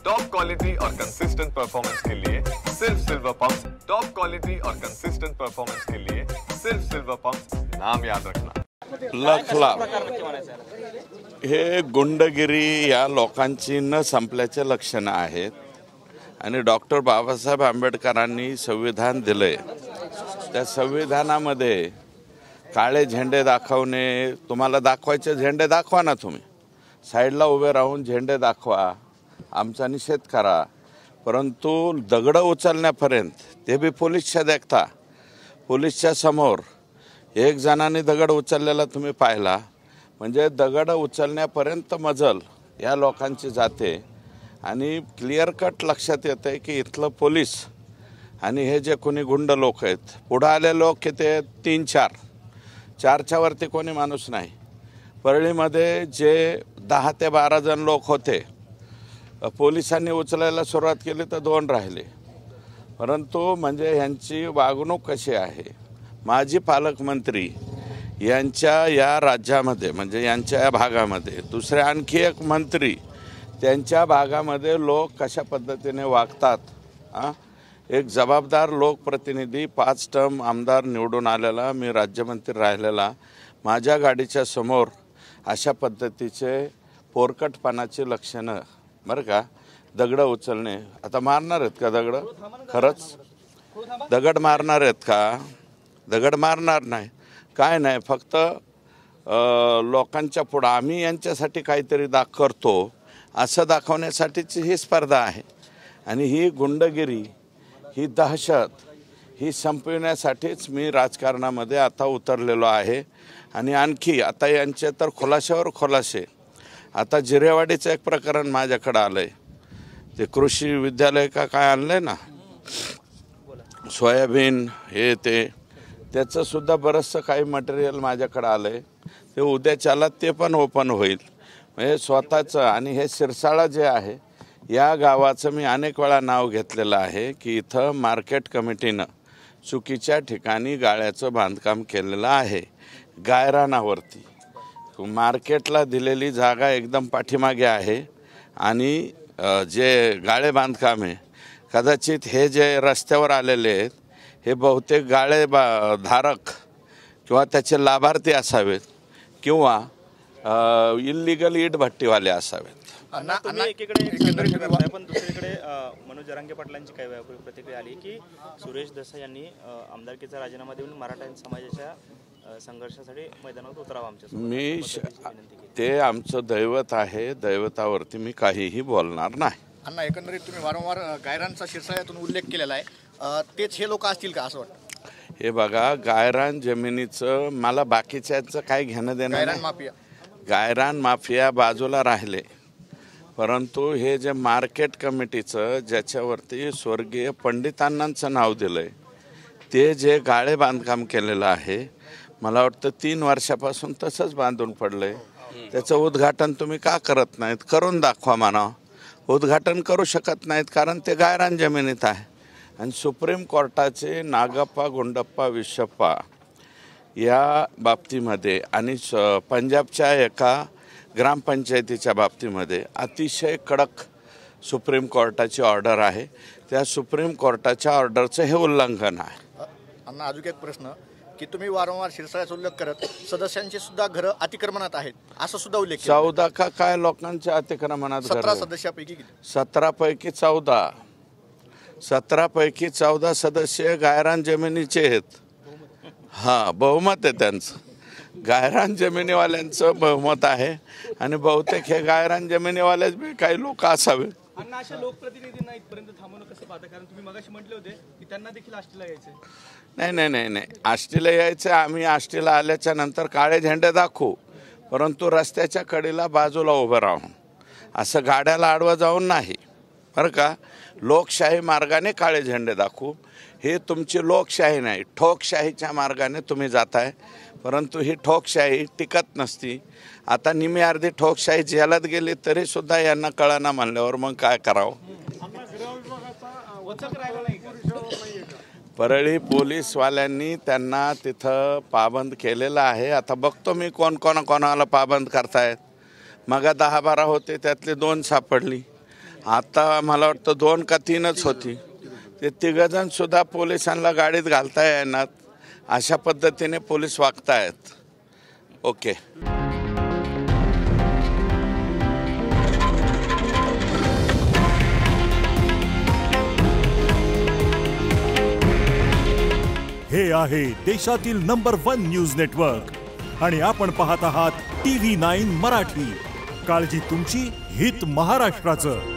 Top quality और consistent performance के लिए सिर्फ सिल्वर पंप्स। टॉप क्वालिटी और कंसिस्टेंट परफॉर्मेंस के लिए सिर्फ सिल्वर पंप्स, नाम याद रखना। हे गुंडगिरी या लोकांची न संपल्याचे लक्षण आहेत आणि डॉक्टर बाबासाहेब आंबेडकरांनी संविधान दिले। त्या संविधानामध्ये काळे झेंडे दाखवणे, तुम्हाला दाखवायचे झेंडे दाखवा ना, तुम्ही साईडला उभे राहून झेंडे दाखवा, आमचा निषेध करा, परंतु दगड उचलण्यापर्यंत ते बी पोलीसच्या देखता पोलीसच्या समोर एक जणांनी दगड उचललेला तुम्ही पाहिला, म्हणजे दगड उचलण्यापर्यंत मजल या लोकांची जाते आणि क्लिअर कट लक्षात येते की इथलं पोलीस आणि हे जे कोणी गुंड लोक आहेत, पुढे आले लोक की ते 4च्या वरती कोणी माणूस नाही। परळीमध्ये जे 10 ते 12 जण लोक होते, पोलिसांनी उचलायला सुरुवात केली तर 2 राहिले। परंतु म्हणजे यांची वागणूक कशी आहे, माजी पालकमंत्री यांच्या या राज्यामध्ये म्हणजे यांच्या या भागामध्ये दुसरे आणखी एक मंत्री त्यांच्या भागामध्ये लोक कशा पद्धतीने वागतात। एक जबाबदार लोकप्रतिनिधी 5 टर्म आमदार निवडून आलेला, मी राज्यमंत्री राहिलेला, माझ्या गाडीच्या समोर अशा पद्धतीचे पोरकटपणाची लक्षणं, बरं का, दगड उचलणे। आता मारणार आहेत का दगड? खरंच दगड मारणार आहेत का? दगड मारणार नाही, काय नाही, फक्त लोकांच्या पुढं आम्ही यांच्यासाठी काहीतरी करतो असं दाखवण्यासाठीची ही स्पर्धा आहे। आणि ही गुंडगिरी, ही दहशत, ही संपविण्यासाठीच मी राजकारणामध्ये आता उतरलेलो आहे। आणि आणखी आता यांचे तर खुलाशावर खुलासे, आता जिरेवाडीचं एक प्रकरण माझ्याकडे आलंय, ते कृषी विद्यालय का काय आणलंय ना, सोयाबीन हे त्याचं सुद्धा बरंचसं काही मटेरियल माझ्याकडे आलंय, ते उद्याच्याला ते पण ओपन होईल। म्हणजे स्वतःचं आणि हे सिरसाळा जे आहे या गावाचं मी अनेक वेळा नाव घेतलेलं आहे की इथं मार्केट कमिटीनं चुकीच्या ठिकाणी गाळ्याचं बांधकाम केलेलं आहे। गायरानावरती मार्केटला दिलेली जागा एकदम पाठीमागे आहे आणि जे गाळे बांधकाम आहे, कदाचित हे जे रस्त्यावर आलेले आहेत हे बहुतेक गाळे धारक किंवा त्याचे लाभार्थी असावेत किंवा इल्लीगल इट भट्टीवाले असावेत। एकीकडे पण दुसरीकडे मनोज जरांगे पाटलांची काही वेळापूर्वी प्रतिक्रिया आली की सुरेश देसाई यांनी आमदारकीचा राजीनामा देऊन मराठा समाजाच्या संघर्षासाठी मैदानात उतरावं आमच्या ते आमचं दैवत आहे, दैवतावरती मी काहीही बोलणार नाही। अण्णा, एकंदरीत तुम्ही वारंवार गायरानचा शिरसाळ्यातून उल्लेख केलेला आहे, तेच हे लोक असतील का असं वाटतं? हे बघा, गायरान जमिनीचं मला बाकीच्याचं काय घेणं देणं नाही। गायरान माफिया बाजूला राहिले, परंतु हे जे मार्केट कमिटीचं ज्याच्यावरती स्वर्गीय पंडितांनांचं नाव दिलंय, ते जे गाळे बांधकाम केलेलं आहे, मला वाटतं 3 वर्षापासून तसंच बांधून पडलंय। त्याचं उद्घाटन तुम्ही का करत नाहीत? करून दाखवा म्हणा। उद्घाटन करू शकत नाहीत कारण ते गायरान जमिनीत आहे। आणि सुप्रीम कोर्टाचे नागप्पा गुंडप्पा विश्वप्पा या बाबतीमध्ये आणि पंजाबच्या एका ग्रामपंचायतीच्या बाबतीमध्ये अतिशय कडक सुप्रीम कोर्टाची ऑर्डर आहे। त्या सुप्रीम कोर्टाच्या ऑर्डरचं हे उल्लंघन आहे। अण्णा, अजून एक प्रश्न की तुम्ही वारंवार शिरसाळ्याचा उल्लेख करत सदस्यांची सुद्धा घरं अतिक्रमणात आहेत असं सुद्धा उल्लेख केला। 14 का काय लोकांच्या अतिक्रमणात? 17 सदस्यापैकी 17 पैकी 14, 17 पैकी 14 सदस्य गायरान जमिनीचे आहेत। बहुमत आहे त्यांचं, गायरान जमिनीवाल्यांचं बहुमत आहे आणि बहुतेक हे गायरान जमिनीवालेच बी काही लोक असावे। अण्णा, अशा लोकप्रतिनिधींना इथपर्यंत थांबवणं कसं पाहता? कारण तुम्ही मगाशी म्हटले होते की त्यांना देखील आष्टीला यायचं। नाही, आष्टीला यायचं, आम्ही आष्टीला आल्याच्या नंतर काळे झेंडे दाखवू, परंतु रस्त्याच्या कडेला बाजूला उभं राहून असं गाड्याला आडवं जाऊन नाही, बरं का। लोकशाही मार्गाने काळे झेंडे दाखवू, हे तुमची लोकशाही नाही, ठोकशाहीच्या मार्गाने तुम्ही जाताय, परंतु ही ठोकशाही टिकत नसती। आता निमी अर्धी ठोकशाही जेलात गेली तरी सुद्धा यांना कळना म्हणल्यावर मग काय करावं? परळी पोलीसवाल्यांनी त्यांना तिथं पाबंद केलेलं आहे। आता बघतो मी कोणाला पाबंद करतायत। मग 10-12 होते, त्यातले 2 सापडली। आता मला वाटतं 2 का 3च होती. ते 3 जण सुद्धा पोलिसांना गाडीत घालता येणार अशा पद्धतीने पोलीस वागतायत. ओके. हे आहे देशातील नंबर 1 न्यूज नेटवर्क आणि आपण पाहत आहात TV9 मराठी. काळजी तुमची, हित महाराष्ट्राचं.